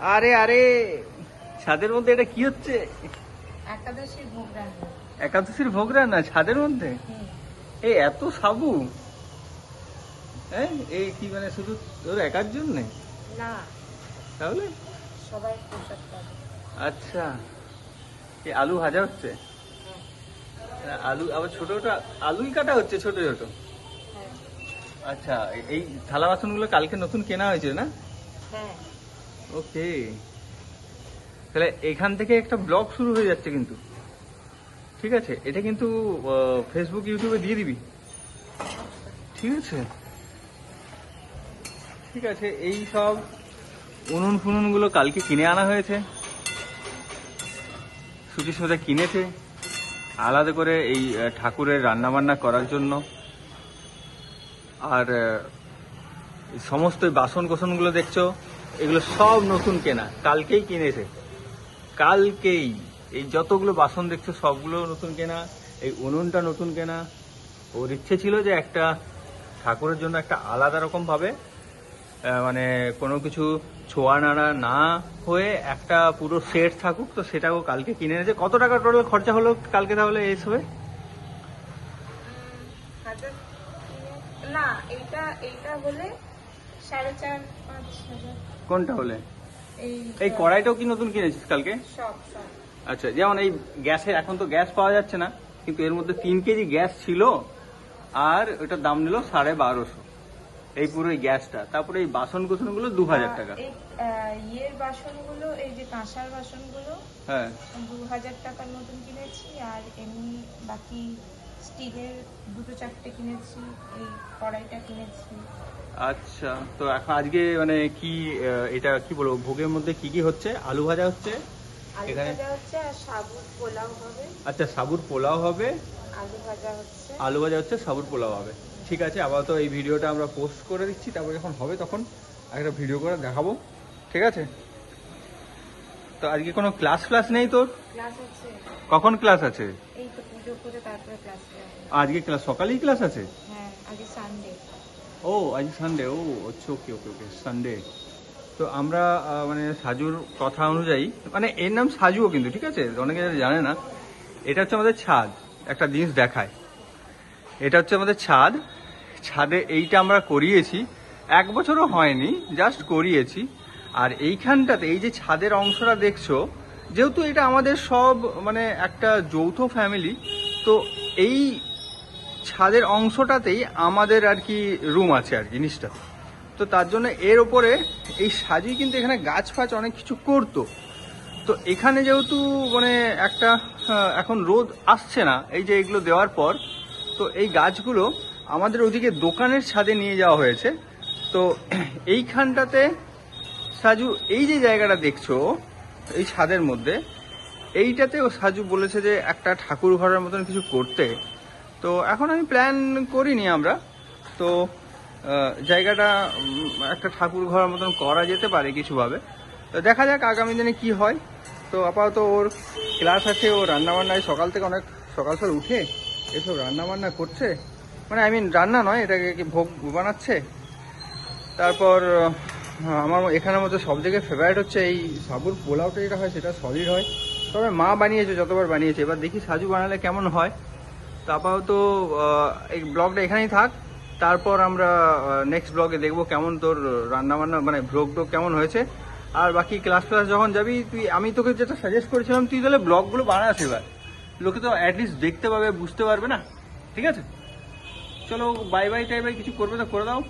আরে আরে, ছাদের মধ্যে এটা কি হচ্ছে? একাদশীর ভোগ রান্না। একাদশীর ভোগ রান্না ছাদের মধ্যে? এই এত সাবু? হ্যাঁ, এই কি মানে শুধু তোর একার জন্য? না, তাহলে সবাই প্রসাদ পাবে। আচ্ছা, এই আলু ভাজা হচ্ছে? আলু আবার ছোট ছোট আলুই কাটা হচ্ছে, ছোট ছোট? হ্যাঁ আচ্ছা, এই থালা বাসনগুলো কালকে নতুন কেনা হয়েছে না? হ্যাঁ। ওকে, তাহলে এখান থেকে একটা ব্লগ শুরু হয়ে যাচ্ছে কিন্তু। ঠিক আছে, এটা কিন্তু ফেসবুক ইউটিউবে দিয়ে দিবি, ঠিক আছে? ঠিক আছে, এই সব উনুন ফুনুন গুলো কালকে কিনে আনা হয়েছে, সুচিস্মিতা কিনেছে আলাদা করে এই ঠাকুরের রান্না বান্না করার জন্য। আর এই সমস্ত বাসন কোসন গুলো দেখছো, এগুলো সব নতুন কেনা, কালকেই কিনেছে, কালকেই। এই যতগুলো বাসন দেখছো সবগুলো নতুন কেনা, এই উনুনটা নতুন কেনা। ওর ইচ্ছে ছিল যে একটা ঠাকুরের জন্য একটা আলাদা রকম ভাবে মানে কোনো কিছু ছোঁয়া নাড়া না হয়ে একটা পুরো সেট থাকুক, তো সেটাও কালকে কিনে এনেছে। কত টাকা টোটাল খরচা হলো কালকে তাহলে এইসবে? হাজার না, এইটা এইটা হলে 4.5-5 হাজার। কোনটা হলে? এই এই কড়াইটাও কি নতুন কিনেছিস কালকে? সব সব। আচ্ছা, যেমন এই গ্যাসে, এখন তো গ্যাস পাওয়া যাচ্ছে না, কিন্তু এর মধ্যে 3 কেজি গ্যাস ছিল, আর ওটার দাম নিল 1250, এই পুরো এই গ্যাসটা। তারপরে এই বাসন কুসন গুলো 2000 টাকা। এই ইয়ের বাসনগুলো, এই যে কাঁসার বাসনগুলো হ্যাঁ, 2000 টাকার মতন কিনেছি। আর এমনি বাকি স্টিলের 2-4টে কিনেছি। এই কড়াইটা কিনেছি। আচ্ছা। তো এখন আজকে মানে কি এটা কি বলবো, ভোগের মধ্যে কি কি হচ্ছে? আলু ভাজা হচ্ছে আলু এখানে। ভাজা হচ্ছে আর সাবুর পোলাও হবে। আচ্ছা, সাবুর পোলাও হবে। আলু ভাজা হচ্ছে। আলু ভাজা হচ্ছে, সাবুর পোলাও হবে। ঠিক আছে, আপাতত এই ভিডিওটা আমরা পোস্ট করে দিচ্ছি, তারপর যখন হবে তখন একটা ভিডিও করে দেখাবো, ঠিক আছে? তো আজকে কোনো ক্লাস ফ্লাস নেই তোর? ক্লাস আছে। কখন ক্লাস আছে? এই তো পুজো করে তারপরে ক্লাস যাবে। আজকে ক্লাস সকালেই ক্লাস আছে? হ্যাঁ, আজকে সানডে। ও, আজ সানডে। ও আচ্ছা, ওকে ওকে ওকে, সানডে। তো আমরা মানে সাজুর কথা অনুযায়ী, মানে এর নাম সাজুও কিন্তু, ঠিক আছে? অনেকে জানে না। এটা হচ্ছে আমাদের ছাদ। একটা জিনিস দেখায়, এটা হচ্ছে আমাদের ছাদ। ছাদে এইটা আমরা করিয়েছি, 1 বছরও হয়নি, জাস্ট করিয়েছি। আর এইখানটাতে এই যে ছাদের অংশটা দেখছো, যেহেতু এটা আমাদের সব মানে একটা যৌথ ফ্যামিলি, তো এই ছাদের অংশটাতেই আমাদের আর কি রুম আছে আর জিনিসটা। তো তার জন্য এর ওপরে এই সাজি কিন্তু এখানে গাছ ফাছ অনেক কিছু করতো। তো এখানে যেহেতু মানে একটা এখন রোদ আসছে না এই যে এগুলো দেওয়ার পর, তো এই গাছগুলো আমাদের ওদিকে দোকানের ছাদে নিয়ে যাওয়া হয়েছে। তো এইখানটাতে সাজু এই যে জায়গাটা দেখছো এই ছাদের মধ্যে, এইটাতে ও সাজু বলেছে যে একটা ঠাকুর ঘরের মতন কিছু করতে। তো এখন আমি প্ল্যান করিনি আমরা, তো জায়গাটা একটা ঠাকুর ঘরের মতন করা যেতে পারে কিছুভাবে। তো দেখা যাক আগামী দিনে কি হয়। তো আপাতত ওর ক্লাস আছে, ও রান্নাবান্নায় সকাল থেকে অনেক সকাল সকাল উঠে এসব রান্নাবান্না করছে, মানে আই মিন রান্না নয়, এটাকে কি ভোগ বানাচ্ছে। তারপর আমার এখানের মধ্যে সব থেকে ফেভারিট হচ্ছে এই সাবুর পোলাওটা, যেটা হয় সেটা সলিড হয়। তবে মা বানিয়েছে, যতবার বানিয়েছে, এবার দেখি সাজু বানালে কেমন হয়। তো আপাতত এই ব্লগটা এখানেই থাক, তারপর আমরা নেক্সট ব্লগে দেখবো কেমন তোর রান্নাবান্না মানে ব্লগ টোগ কেমন হয়েছে। আর বাকি ক্লাস ক্লাস যখন যাবি তুই, আমি তোকে যেটা সাজেস্ট করেছিলাম, তুই তাহলে ব্লগগুলো বানাস এবার, লোকে তো অ্যাটলিস্ট দেখতে পাবে, বুঝতে পারবে না? ঠিক আছে, চলো বাই বাই টাই বাই, কিছু করবে তো করে দাও।